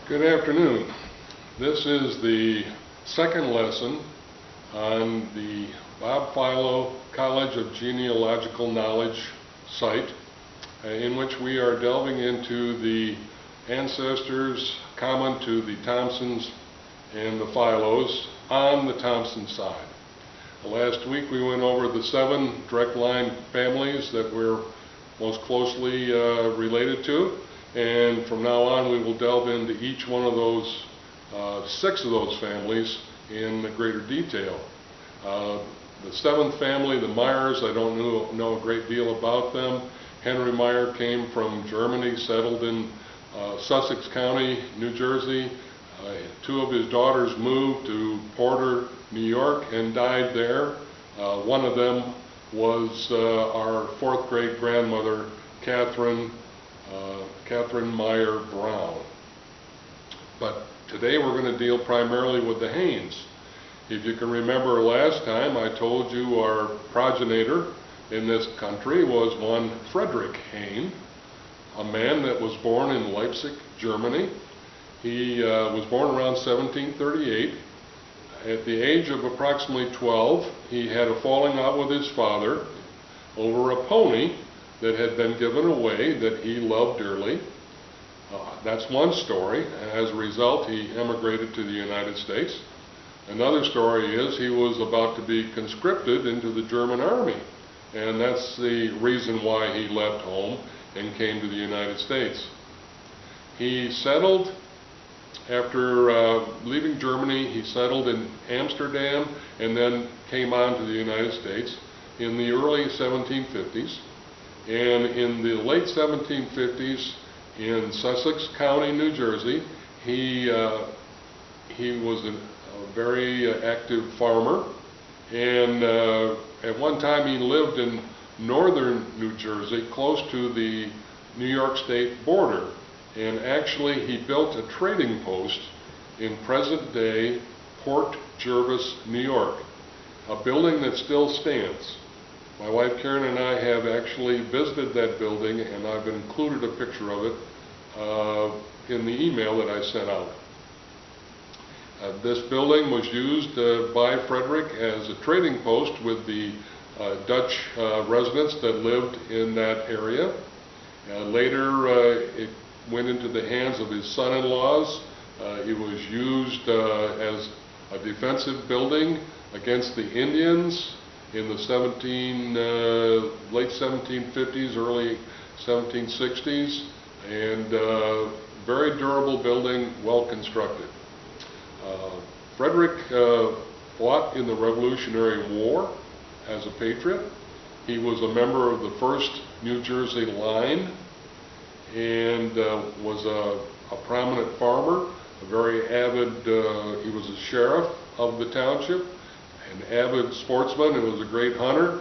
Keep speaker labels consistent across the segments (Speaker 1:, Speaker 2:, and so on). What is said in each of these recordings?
Speaker 1: Good afternoon. This is the second lesson on the Bob Philo College of Genealogical Knowledge site, in which we are delving into the ancestors common to the Thompsons and the Philos on the Thompson side. Last week we went over the 7 direct line families that we're most closely related to. And from now on, we will delve into each one of those 6 of those families in greater detail. The 7th family, the Meyers, I don't know a great deal about them. Henry Meyer came from Germany, settled in Sussex County, New Jersey. 2 of his daughters moved to Porter, New York, and died there. One of them was our 4th great grandmother, Catherine Meyer Brown. But today we're going to deal primarily with the Haynes. If you can remember last time, I told you our progenitor in this country was one Frederick Hayne, a man that was born in Leipzig, Germany. He was born around 1738. At the age of approximately 12, he had a falling out with his father over a pony that had been given away that he loved dearly. That's one story. As a result, he emigrated to the United States. Another story is he was about to be conscripted into the German army, and that's the reason why he left home and came to the United States. He settled, after leaving Germany, he settled in Amsterdam and then came on to the United States in the early 1750s. And in the late 1750s, in Sussex County, New Jersey, he was a very active farmer. And at one time he lived in northern New Jersey, close to the New York State border. And actually he built a trading post in present-day Port Jervis, New York, a building that still stands. My wife Karen and I have actually visited that building, and I've included a picture of it in the email that I sent out. This building was used by Frederick as a trading post with the Dutch residents that lived in that area. Later it went into the hands of his son-in-laws. It was used as a defensive building against the Indians in the late 1750s, early 1760s, and very durable building, well constructed. Frederick fought in the Revolutionary War as a patriot. He was a member of the 1st New Jersey Line and was a prominent farmer, a very avid, he was a sheriff of the township, an avid sportsman, and was a great hunter.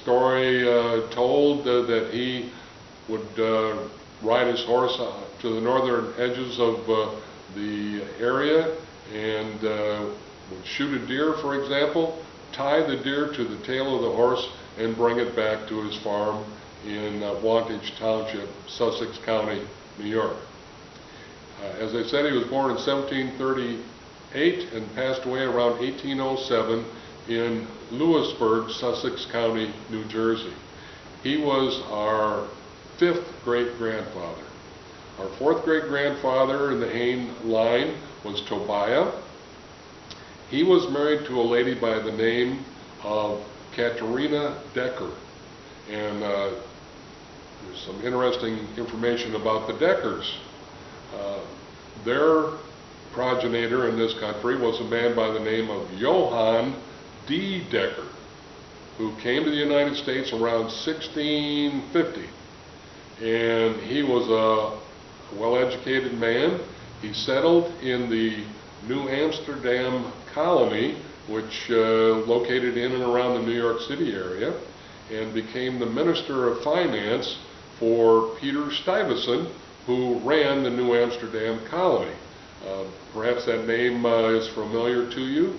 Speaker 1: Story told that he would ride his horse to the northern edges of the area and would shoot a deer, for example, tie the deer to the tail of the horse and bring it back to his farm in Wantage Township, Sussex County, New York. As I said, he was born in 1738 and passed away around 1807 in Lewisburg, Sussex County, New Jersey. He was our 5th great-grandfather. Our 4th great-grandfather in the Hayne line was Tobiah. He was married to a lady by the name of Katerina Decker. And there's some interesting information about the Deckers. Their progenitor in this country was a man by the name of Johann D. Decker, who came to the United States around 1650. And he was a well-educated man. He settled in the New Amsterdam colony, which located in and around the New York City area, and became the Minister of Finance for Peter Stuyvesant, who ran the New Amsterdam colony. Perhaps that name is familiar to you.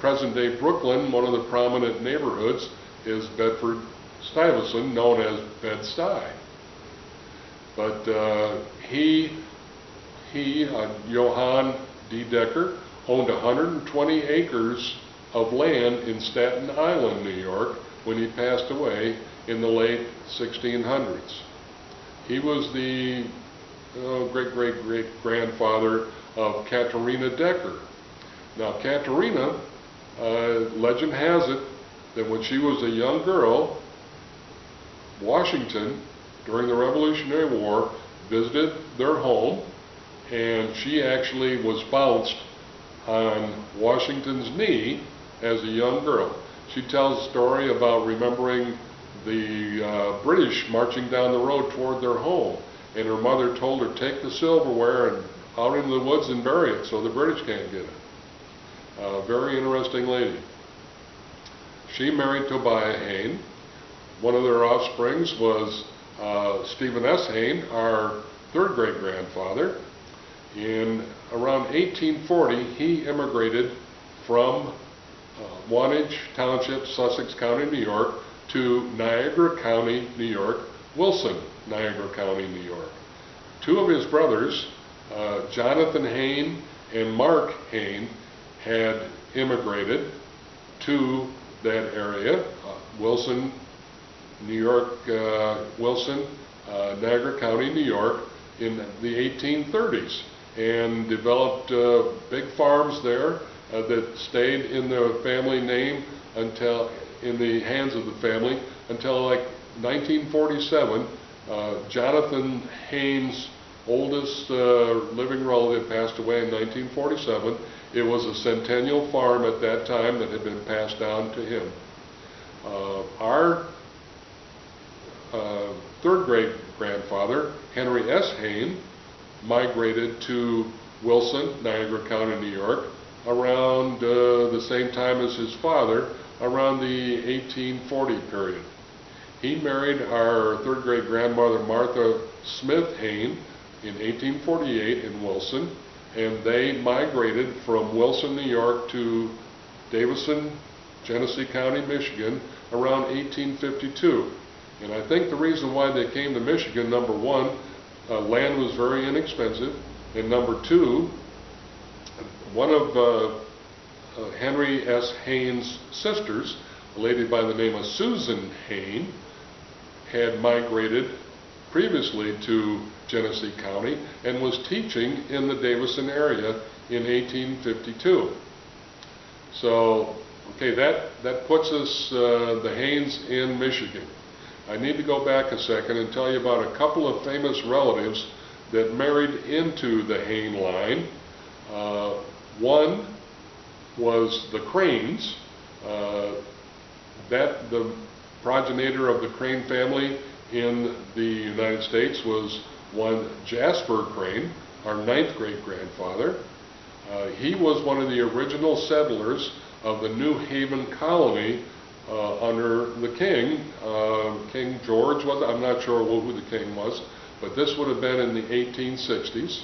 Speaker 1: Present-day Brooklyn, one of the prominent neighborhoods, is Bedford-Stuyvesant, known as Bed-Stuy. But he he, Johann D. Decker, owned 120 acres of land in Staten Island, New York, when he passed away in the late 1600s. He was the great-great-great-grandfather of Katharina Decker. Now, Katharina, legend has it that when she was a young girl, Washington, during the Revolutionary War, visited their home, and she actually was bounced on Washington's knee as a young girl. She tells a story about remembering the British marching down the road toward their home, and her mother told her, take the silverware and out into the woods and bury it so the British can't get it. Very interesting lady. She married Tobiah Hayne. One of their offsprings was Stephen S. Hayne, our third great-grandfather. In around 1840, he immigrated from Wantage Township, Sussex County, New York, to Niagara County, New York, Wilson, Niagara County, New York. Two of his brothers, Jonathan Hayne and Mark Hayne, had immigrated to that area, Wilson, New York, Niagara County, New York, in the 1830s, and developed big farms there that stayed in the family name until, in the hands of the family, until like 1947. Jonathan Haynes' oldest living relative passed away in 1947. It was a centennial farm at that time that had been passed down to him. Our third great-grandfather, Henry S. Hayne, migrated to Wilson, Niagara County, New York, around the same time as his father, around the 1840 period. He married our third great-grandmother, Martha Smith Hayne, in 1848 in Wilson, and they migrated from Wilson, New York to Davison, Genesee County, Michigan, around 1852. And I think the reason why they came to Michigan, number one, land was very inexpensive, and number two, one of Henry S. Haynes' sisters, a lady by the name of Susan Hayne, had migrated previously to Genesee County and was teaching in the Davison area in 1852. So, okay, that puts us, the Haynes, in Michigan. I need to go back a second and tell you about a couple of famous relatives that married into the Hayne line. One was the Cranes. The progenitor of the Crane family in the United States was one Jasper Crane, our ninth great-grandfather. He was one of the original settlers of the New Haven colony under the king. King George was, I'm not sure who the king was, but this would have been in the 1860s,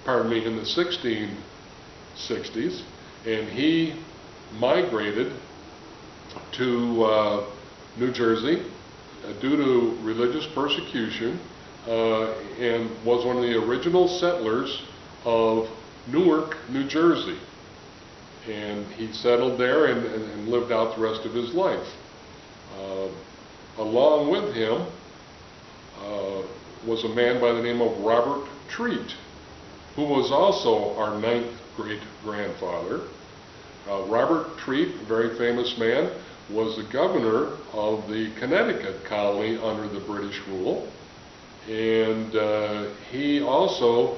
Speaker 1: pardon me, in the 1660s, and he migrated to New Jersey due to religious persecution, and was one of the original settlers of Newark, New Jersey. And he settled there and lived out the rest of his life. Along with him was a man by the name of Robert Treat, who was also our ninth great-grandfather. Robert Treat, a very famous man, was the governor of the Connecticut colony under the British rule, and he also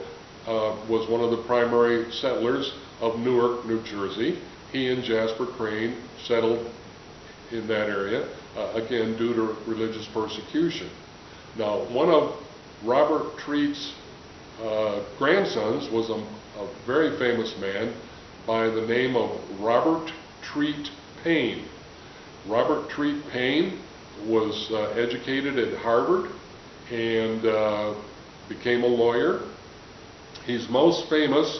Speaker 1: was one of the primary settlers of Newark, New Jersey. He and Jasper Crane settled in that area, again due to religious persecution. Now, one of Robert Treat's grandsons was a very famous man by the name of Robert Treat Paine. Robert Treat Paine was educated at Harvard and became a lawyer. He's most famous,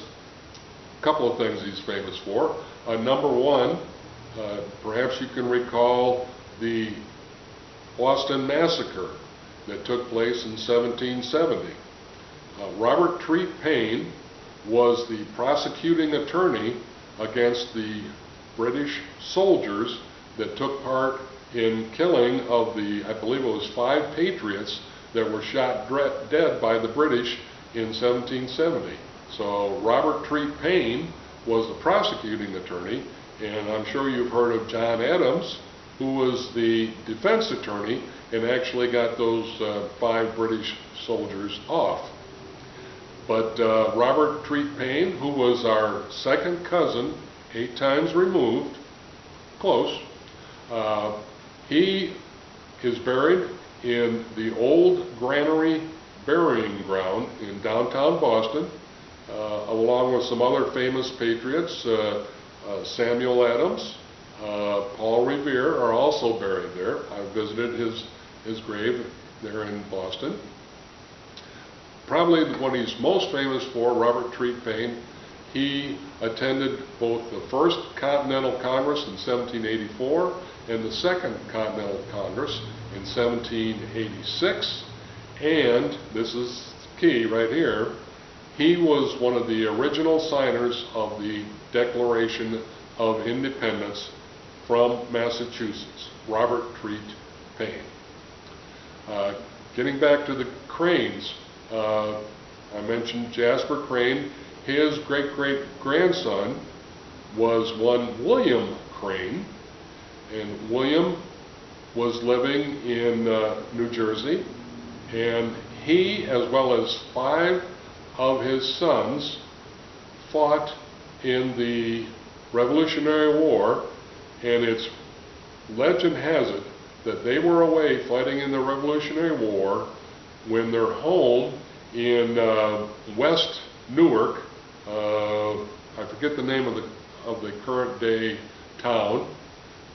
Speaker 1: a couple of things he's famous for. Number one, perhaps you can recall the Boston Massacre that took place in 1770. Robert Treat Paine was the prosecuting attorney against the British soldiers that took part in killing of the, I believe it was 5 patriots that were shot dead by the British in 1770. So Robert Treat Paine was the prosecuting attorney, and I'm sure you've heard of John Adams, who was the defense attorney and actually got those 5 British soldiers off. But Robert Treat Paine, who was our second cousin, 8 times removed, close, he is buried in the old Granary Burying Ground in downtown Boston, along with some other famous patriots. Samuel Adams, Paul Revere are also buried there. I visited his grave there in Boston. Probably what he's most famous for, Robert Treat Paine, he attended both the First Continental Congress in 1784 and the Second Continental Congress in 1786. And, this is key right here, he was one of the original signers of the Declaration of Independence from Massachusetts, Robert Treat Paine. Getting back to the Cranes, I mentioned Jasper Crane. His great-great-grandson was one William Crane, and William was living in New Jersey, and he, as well as 5 of his sons, fought in the Revolutionary War, and it's legend has it that they were away fighting in the Revolutionary War when their home in West Newark, I forget the name of the current day town,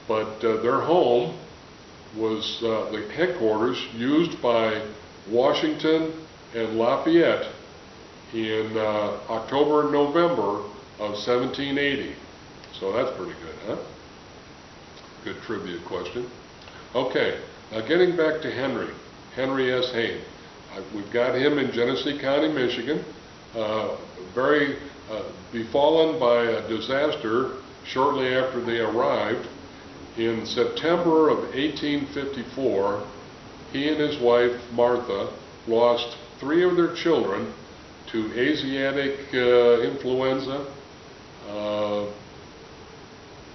Speaker 1: but their home was the headquarters used by Washington and Lafayette in October and November of 1780. So that's pretty good, huh? Good trivia question. Okay, now getting back to Henry S. Hayne. We've got him in Genesee County, Michigan, very befallen by a disaster shortly after they arrived. In September of 1854, he and his wife, Martha, lost 3 of their children to Asiatic influenza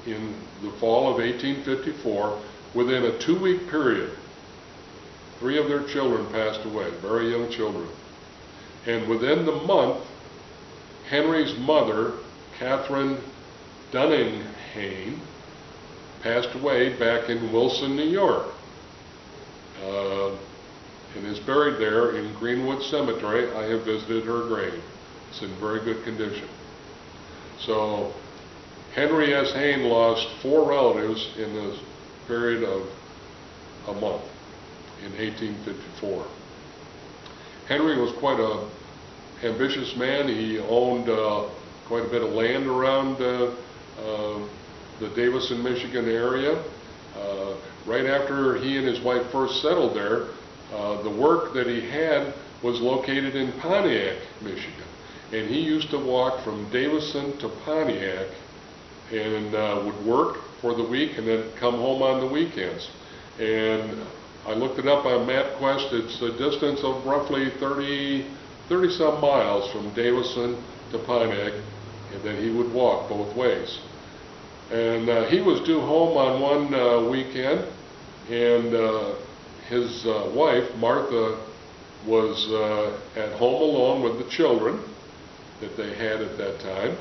Speaker 1: in the fall of 1854. Within a 2-week period, 3 of their children passed away, very young children. And within the month, Henry's mother, Catherine Dunning Hayne, passed away back in Wilson, New York, and is buried there in Greenwood Cemetery. I have visited her grave. It's in very good condition. So Henry S. Hayne lost 4 relatives in the period of a month in 1854. Henry was quite an ambitious man. He owned quite a bit of land around the Davison, Michigan area. Right after he and his wife first settled there, the work that he had was located in Pontiac, Michigan. And he used to walk from Davison to Pontiac and would work for the week and then come home on the weekends. And I looked it up on MapQuest. It's a distance of roughly 30-some miles from Davison to Pontiac, and then he would walk both ways. And he was due home on one weekend, and his wife, Martha, was at home alone with the children that they had at that time.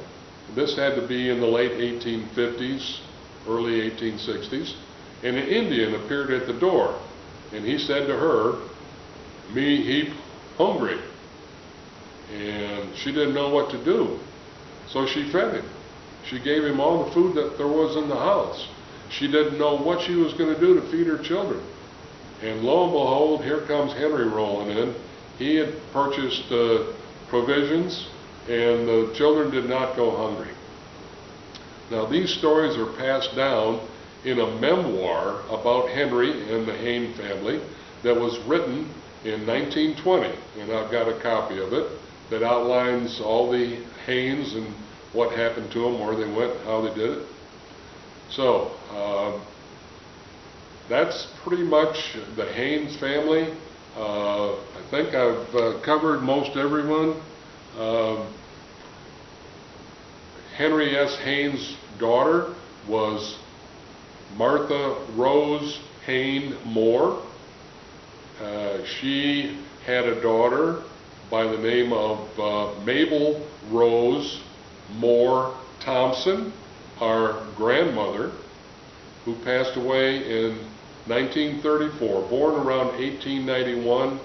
Speaker 1: This had to be in the late 1850s, early 1860s, and an Indian appeared at the door, and he said to her, "Me heap hungry," and she didn't know what to do, so she fed him. She gave him all the food that there was in the house. She didn't know what she was going to do to feed her children. And lo and behold, here comes Henry rolling in. He had purchased provisions, and the children did not go hungry. Now, these stories are passed down in a memoir about Henry and the Hayne family that was written in 1920, and I've got a copy of it that outlines all the Haynes and what happened to them, where they went, how they did it. So, that's pretty much the Haynes family. I think I've covered most everyone. Henry S. Haynes' daughter was Martha Rose Hayne Moore. She had a daughter by the name of Mabel Rose Moore Thompson, our grandmother, who passed away in 1934, born around 1891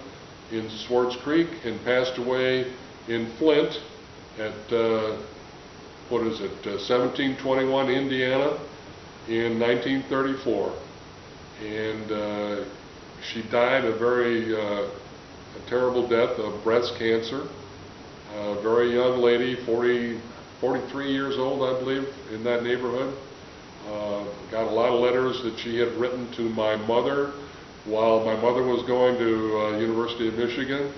Speaker 1: in Swartz Creek and passed away in Flint at 1721 Indiana in 1934. And she died a very a terrible death of breast cancer. A very young lady, 43 years old, I believe, in that neighborhood. Got a lot of letters that she had written to my mother while my mother was going to University of Michigan.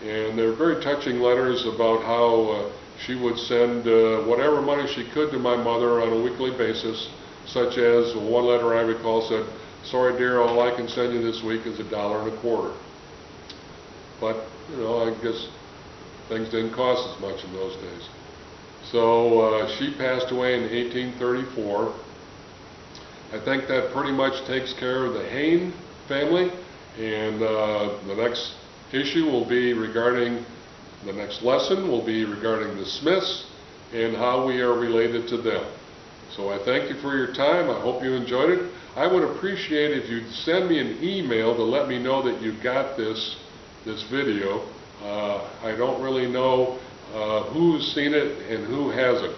Speaker 1: And they're very touching letters about how she would send whatever money she could to my mother on a weekly basis, such as one letter I recall said, "Sorry dear, all I can send you this week is $1.25. But, you know, I guess things didn't cost as much in those days. So she passed away in 1834. I think that pretty much takes care of the Hayne family, and the next issue will be regarding, the next lesson will be regarding the Smiths and how we are related to them. So I thank you for your time. I hope you enjoyed it. I would appreciate if you'd send me an email to let me know that you got this video. I don't really know who's seen it and who hasn't.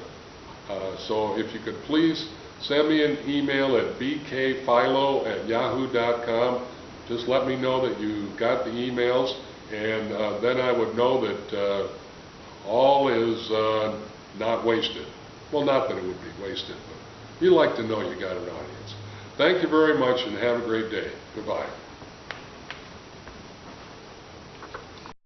Speaker 1: So if you could please send me an email at bkphilo@yahoo.com. Just let me know that you got the emails, and then I would know that all is not wasted. Well, not that it would be wasted, but you like to know you got an audience. Thank you very much and have a great day. Goodbye.